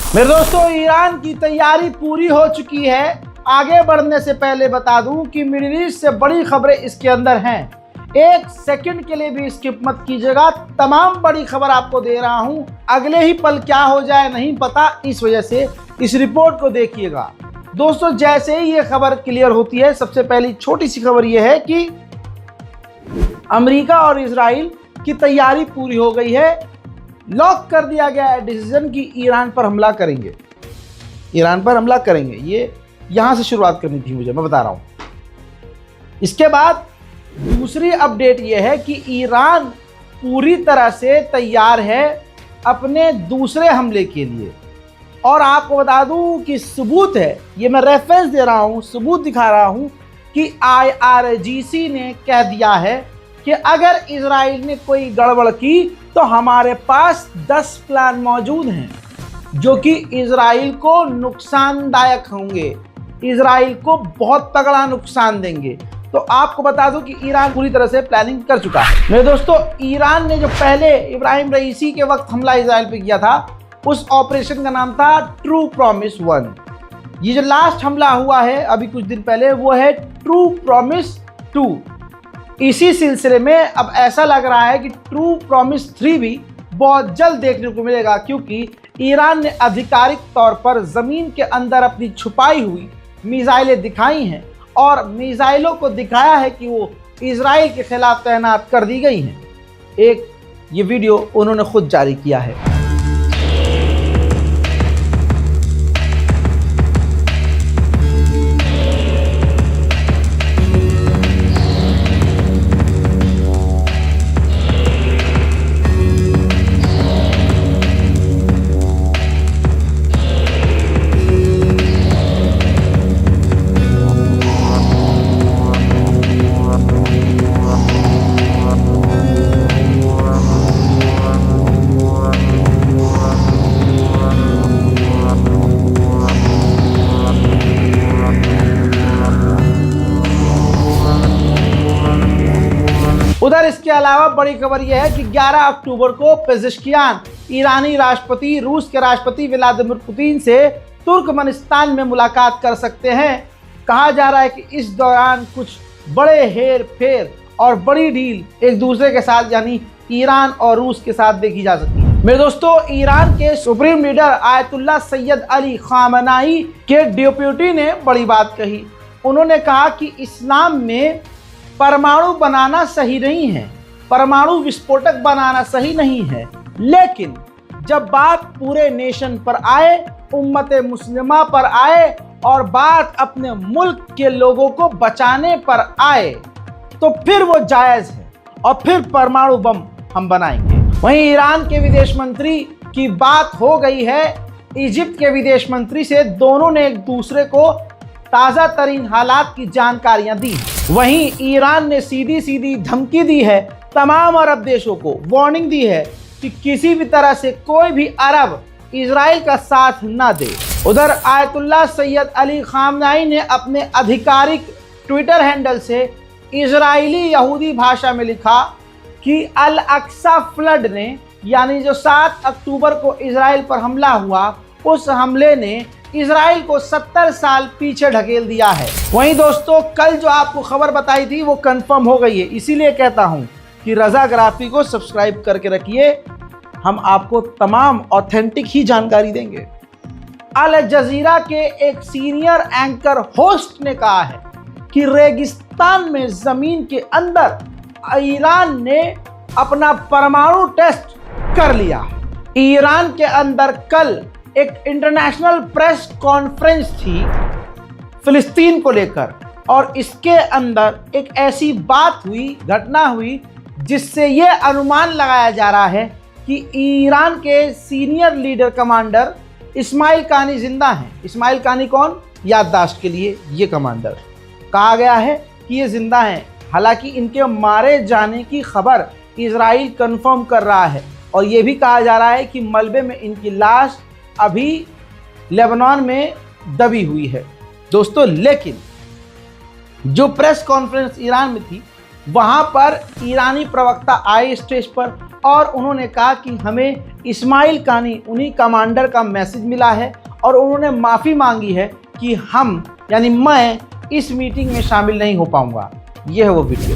मेरे दोस्तों, ईरान की तैयारी पूरी हो चुकी है। आगे बढ़ने से पहले बता दूं कि मिडिल ईस्ट से बड़ी खबरें इसके अंदर हैं। एक सेकंड के लिए भी स्किप मत कीजिएगा, तमाम बड़ी खबर आपको दे रहा हूं। अगले ही पल क्या हो जाए नहीं पता, इस वजह से इस रिपोर्ट को देखिएगा। दोस्तों, जैसे ही ये खबर क्लियर होती है, सबसे पहली छोटी सी खबर ये है कि अमेरिका और इजराइल की तैयारी पूरी हो गई है। लॉक कर दिया गया है डिसीजन कि ईरान पर हमला करेंगे, ईरान पर हमला करेंगे। ये यहाँ से शुरुआत करनी थी मुझे, मैं बता रहा हूँ। इसके बाद दूसरी अपडेट ये है कि ईरान पूरी तरह से तैयार है अपने दूसरे हमले के लिए। और आपको बता दूं कि सबूत है, ये मैं रेफरेंस दे रहा हूँ, सबूत दिखा रहा हूँ कि IRGC ने कह दिया है कि अगर इजराइल ने कोई गड़बड़ की तो हमारे पास 10 प्लान मौजूद हैं जो कि इजराइल को नुकसानदायक होंगे, इजराइल को बहुत तगड़ा नुकसान देंगे। तो आपको बता दूं कि ईरान पूरी तरह से प्लानिंग कर चुका है। मेरे दोस्तों, ईरान ने जो पहले इब्राहिम रईसी के वक्त हमला इजराइल पे किया था, उस ऑपरेशन का नाम था ट्रू प्रॉमिस 1। ये जो लास्ट हमला हुआ है अभी कुछ दिन पहले, वो है ट्रू प्रॉमिस 2। इसी सिलसिले में अब ऐसा लग रहा है कि ट्रू प्रॉमिस 3 भी बहुत जल्द देखने को मिलेगा, क्योंकि ईरान ने आधिकारिक तौर पर ज़मीन के अंदर अपनी छुपाई हुई मिसाइलें दिखाई हैं और मिसाइलों को दिखाया है कि वो इजराइल के खिलाफ तैनात कर दी गई हैं। एक ये वीडियो उन्होंने खुद जारी किया है। उधर इसके अलावा बड़ी खबर यह है कि 11 अक्टूबर को पेज़ेश्कियान ईरानी राष्ट्रपति रूस के राष्ट्रपति व्लादिमीर पुतिन से तुर्कमेनिस्तान में मुलाकात कर सकते हैं। कहा जा रहा है कि इस दौरान कुछ बड़े हेर फेर और बड़ी डील एक दूसरे के साथ यानी ईरान और रूस के साथ देखी जा सकती है। मेरे दोस्तों, ईरान के supreme leader ayatollah Syed Ali खामनाई के डिप्यूटी ने बड़ी बात कही। उन्होंने कहा कि इस्लाम में परमाणु बनाना सही नहीं है, परमाणु विस्फोटक बनाना सही नहीं है, लेकिन जब बात पूरे नेशन पर आए, उम्मत मुस्लिमा पर आए और बात अपने मुल्क के लोगों को बचाने पर आए तो फिर वो जायज़ है और फिर परमाणु बम हम बनाएंगे। वहीं ईरान के विदेश मंत्री की बात हो गई है इजिप्ट के विदेश मंत्री से। दोनों ने एक दूसरे को ताज़ा तरीन हालात की जानकारियां दी। वहीं ईरान ने सीधी सीधी धमकी दी है तमाम अरब देशों को, वार्निंग दी है कि किसी भी तरह से कोई भी अरब इजराइल का साथ ना दे। उधर आयतुल्ला सैयद अली खामनाई ने अपने आधिकारिक ट्विटर हैंडल से इजरायली यहूदी भाषा में लिखा कि अल अक्सा फ्लड ने, यानी जो 7 अक्टूबर को इजराइल पर हमला हुआ, उस हमले ने इजराइल को 70 साल पीछे ढकेल दिया है। वहीं दोस्तों, कल जो आपको खबर बताई थी वो कंफर्म हो गई है, इसीलिए कहता हूं कि रजा ग्राफी को सब्सक्राइब करके रखिए, हम आपको तमाम ऑथेंटिक ही जानकारी देंगे। अल जजीरा के एक सीनियर एंकर होस्ट ने कहा है कि रेगिस्तान में जमीन के अंदर ईरान ने अपना परमाणु टेस्ट कर लिया। ईरान के अंदर कल एक इंटरनेशनल प्रेस कॉन्फ्रेंस थी फिलिस्तीन को लेकर, और इसके अंदर एक ऐसी बात हुई, घटना हुई, जिससे यह अनुमान लगाया जा रहा है कि ईरान के सीनियर लीडर कमांडर इस्माइल कानी जिंदा हैं। इस्माइल कानी कौन? याददाश्त के लिए ये कमांडर। कहा गया है कि ये जिंदा हैं, हालांकि इनके मारे जाने की खबर इजराइल कंफर्म कर रहा है, और ये भी कहा जा रहा है कि मलबे में इनकी लाश अभी लेबनान में दबी हुई है। दोस्तों, लेकिन जो प्रेस कॉन्फ्रेंस ईरान में थी, वहां पर ईरानी प्रवक्ता आए स्टेज पर और उन्होंने कहा कि हमें इस्माइल कानी उन्हीं कमांडर का मैसेज मिला है और उन्होंने माफ़ी मांगी है कि हम यानी मैं इस मीटिंग में शामिल नहीं हो पाऊंगा। यह है वो वीडियो।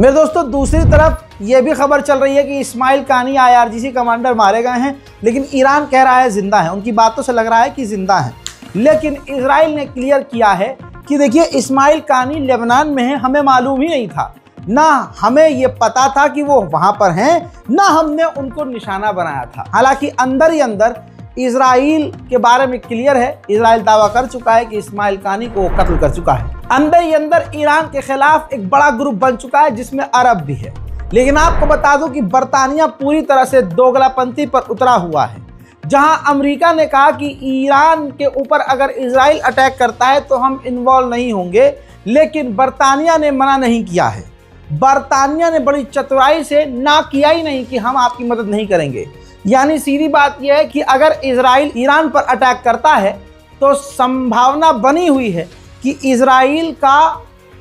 मेरे दोस्तों, दूसरी तरफ ये भी खबर चल रही है कि इस्माइल कानी IRGC कमांडर मारे गए हैं, लेकिन ईरान कह रहा है जिंदा है। उनकी बातों से लग रहा है कि जिंदा है, लेकिन इजराइल ने क्लियर किया है कि देखिए इस्माइल कानी लेबनान में है, हमें मालूम ही नहीं था, ना हमें ये पता था कि वो वहाँ पर हैं, ना हमने उनको निशाना बनाया था। हालांकि अंदर ही अंदर इजराइल के बारे में क्लियर है, इजराइल दावा कर चुका है कि इस्माइल कानी को कत्ल कर चुका है। अंदर ही अंदर ईरान के खिलाफ एक बड़ा ग्रुप बन चुका है जिसमें अरब भी है। लेकिन आपको बता दूं कि बरतानिया पूरी तरह से दोगलापंथी पर उतरा हुआ है। जहां अमेरिका ने कहा कि ईरान के ऊपर अगर इजराइल अटैक करता है तो हम इन्वॉल्व नहीं होंगे, लेकिन बरतानिया ने मना नहीं किया है। बरतानिया ने बड़ी चतुराई से ना किया ही नहीं कि हम आपकी मदद नहीं करेंगे। यानी सीधी बात यह है कि अगर इजराइल ईरान पर अटैक करता है तो संभावना बनी हुई है कि इजराइल का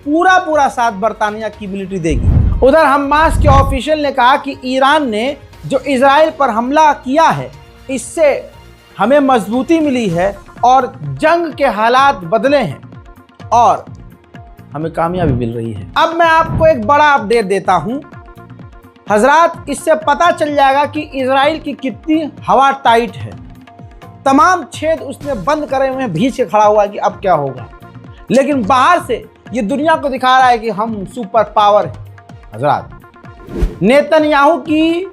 पूरा साथ बरतानिया की मिलिट्री देगी। उधर हमास के ऑफिशियल ने कहा कि ईरान ने जो इजराइल पर हमला किया है इससे हमें मजबूती मिली है और जंग के हालात बदले हैं और हमें कामयाबी मिल रही है। अब मैं आपको एक बड़ा अपडेट देता हूं हजरात, इससे पता चल जाएगा कि इजराइल की कितनी हवा टाइट है। तमाम छेद उसने बंद करे हुए हैं, भींच के खड़ा हुआ है कि अब क्या होगा, लेकिन बाहर से ये दुनिया को दिखा रहा है कि हम सुपर पावर हैं। हजरात, नेतन्याहू की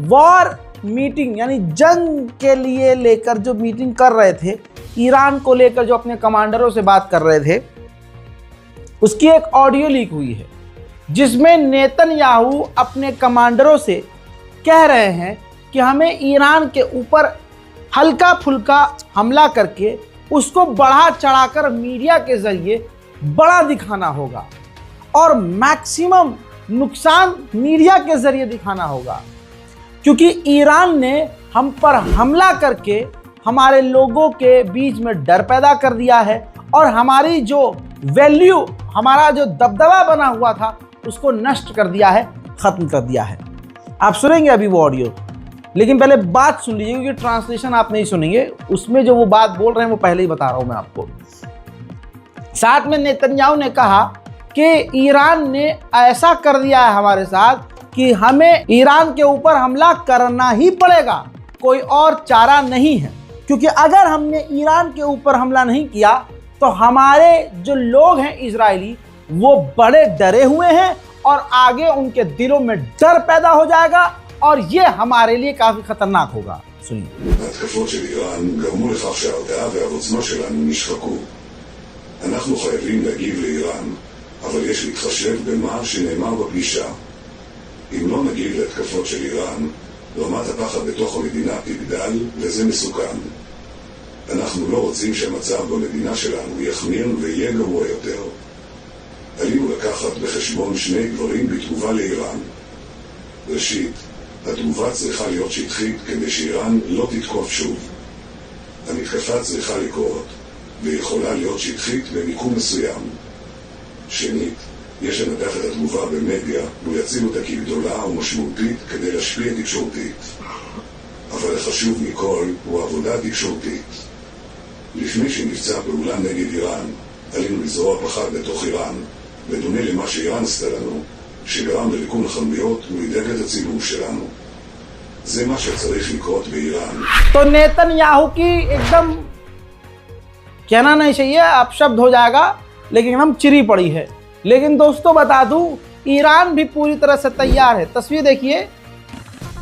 वॉर मीटिंग यानी जंग के लिए लेकर जो मीटिंग कर रहे थे, ईरान को लेकर जो अपने कमांडरों से बात कर रहे थे, उसकी एक ऑडियो लीक हुई है जिसमें नेतन्याहू अपने कमांडरों से कह रहे हैं कि हमें ईरान के ऊपर हल्का फुल्का हमला करके उसको बढ़ा चढ़ाकर मीडिया के जरिए बड़ा दिखाना होगा और मैक्सिमम नुकसान मीडिया के जरिए दिखाना होगा, क्योंकि ईरान ने हम पर हमला करके हमारे लोगों के बीच में डर पैदा कर दिया है और हमारी जो वैल्यू, हमारा जो दबदबा बना हुआ था उसको नष्ट कर दिया है, ख़त्म कर दिया है। आप सुनेंगे अभी वो ऑडियो, लेकिन पहले बात सुन लीजिए क्योंकि ट्रांसलेशन आप नहीं सुनेंगे। उसमें जो वो बात बोल रहे हैं वो पहले ही बता रहा हूँ मैं आपको। साथ में नेतन्याहू ने कहा कि ईरान ने ऐसा कर दिया है हमारे साथ कि हमें ईरान के ऊपर हमला करना ही पड़ेगा, कोई और चारा नहीं है, क्योंकि अगर हमने ईरान के ऊपर हमला नहीं किया तो हमारे जो लोग हैं इजरायली वो बड़े डरे हुए हैं और आगे उनके दिलों में डर पैदा हो जाएगा और ये हमारे लिए काफी खतरनाक होगा। सुनिए। ההתקפות של איראן גרמו לכך שההרתעה והעוצמה שלנו נשחקו. אנחנו חייבים להגיב לאיראן, אבל יש להתחשב במה שנאמר בפגישה. אם לא נגיב להתקפות של איראן, רמת הפחד בתוך המדינה תגדל וזה מסוכן. אנחנו לא רוצים שהמצב במדינה שלנו יחמיר ויהיה גרוע יותר. עלינו לקחת בחשבון שני דברים בתגובה לאיראן. ראשית, התגובה צריכה להיות שטחית כדי שאיראן לא תתקוף שוב. המתקפה צריכה לקרות, ויכולה להיות שטחית במיקום מסוים. שנית, יש לנתח את התגובה במדיה ולהציב אותה כגדולה ומשמעותית כדי להשפיע תקשורתית. אבל החשוב מכל הוא עבודה תקשורתית. לפני שנבצע פעולה נגד איראן, עלינו לזרוע פחד בתוך איראן, בדומה למה שאיראן עשתה לנו, שגרם לריקון החנויות ולדאג את הציבור שלנו. זה מה שצריך לקרות באיראן. तो नेतन्याहू की एकदम कहना नहीं चाहिए, अपशब्द हो जाएगा, लेकिन एकदम चिरी पड़ी है। लेकिन दोस्तों बता दूं, ईरान भी पूरी तरह से तैयार है। तस्वीर देखिए,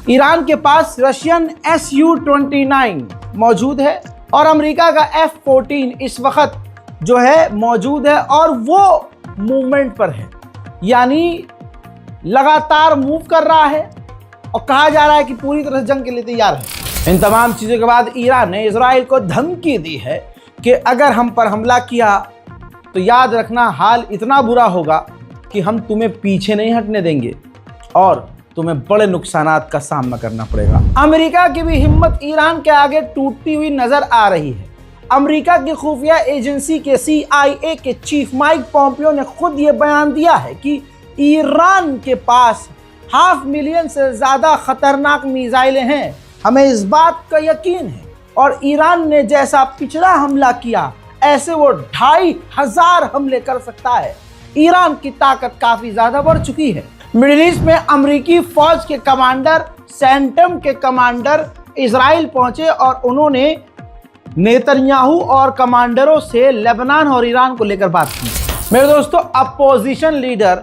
ईरान के पास रशियन Su-29 मौजूद है और अमेरिका का F-14 इस वक्त जो है मौजूद है और वो मूवमेंट पर है। यानी लगातार मूव कर रहा है और कहा जा रहा है कि पूरी तरह से जंग के लिए तैयार है। इन तमाम चीज़ों के बाद ईरान ने इजराइल को धमकी दी है कि अगर हम पर हमला किया तो याद रखना हाल इतना बुरा होगा कि हम तुम्हें पीछे नहीं हटने देंगे और तुम्हें बड़े नुकसानात का सामना करना पड़ेगा। अमेरिका की भी हिम्मत ईरान के आगे टूटती हुई नजर आ रही है। अमेरिका की खुफिया एजेंसी के CIA के चीफ माइक पॉम्पियो ने खुद ये बयान दिया है कि ईरान के पास 500,000 से ज़्यादा खतरनाक मिसाइलें हैं। हमें इस बात का यकीन है और ईरान ने जैसा पिछला हमला किया ऐसे वो 2,500 हमले कर सकता है। ईरान की ताकत काफ़ी ज़्यादा बढ़ चुकी है। मिडिल ईस्ट में अमेरिकी फौज के कमांडर, सेंटम के कमांडर इजराइल पहुंचे और उन्होंने नेतन्याहू और कमांडरों से लेबनान और ईरान को लेकर बात की। मेरे दोस्तों, अपोजिशन लीडर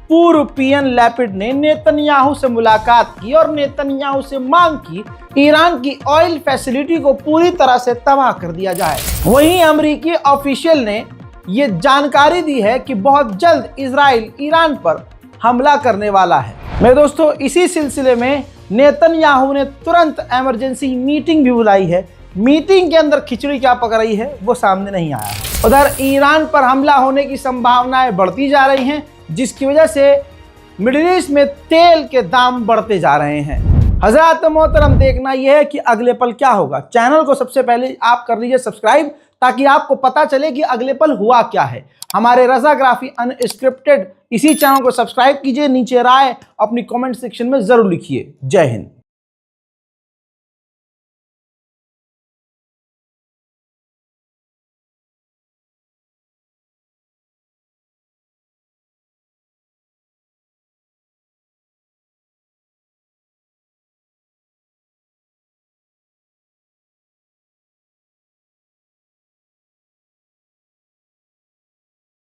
पूर्व PM लैपिड ने नेतन्याहू से मुलाकात की और नेतन्याहू से मांग की ईरान की ऑयल फैसिलिटी को पूरी तरह से तबाह कर दिया जाए। वहीं अमेरिकी ऑफिशियल ने यह जानकारी दी है कि बहुत जल्द इजराइल ईरान पर हमला करने वाला है। मेरे दोस्तों, इसी सिलसिले में नेतन्याहू ने तुरंत इमरजेंसी मीटिंग भी बुलाई है। मीटिंग के अंदर खिचड़ी क्या पक रही है वो सामने नहीं आया है। उधर ईरान पर हमला होने की संभावनाएं बढ़ती जा रही हैं, जिसकी वजह से मिडिल ईस्ट में तेल के दाम बढ़ते जा रहे हैं। हज़रात मोहतरम, देखना यह है कि अगले पल क्या होगा। चैनल को सबसे पहले आप कर लीजिए सब्सक्राइब, ताकि आपको पता चले कि अगले पल हुआ क्या है। हमारे रज़ाग्राफी अनस्क्रिप्टेड इसी चैनल को सब्सक्राइब कीजिए। नीचे राय अपनी कमेंट सेक्शन में जरूर लिखिए। जय हिंद।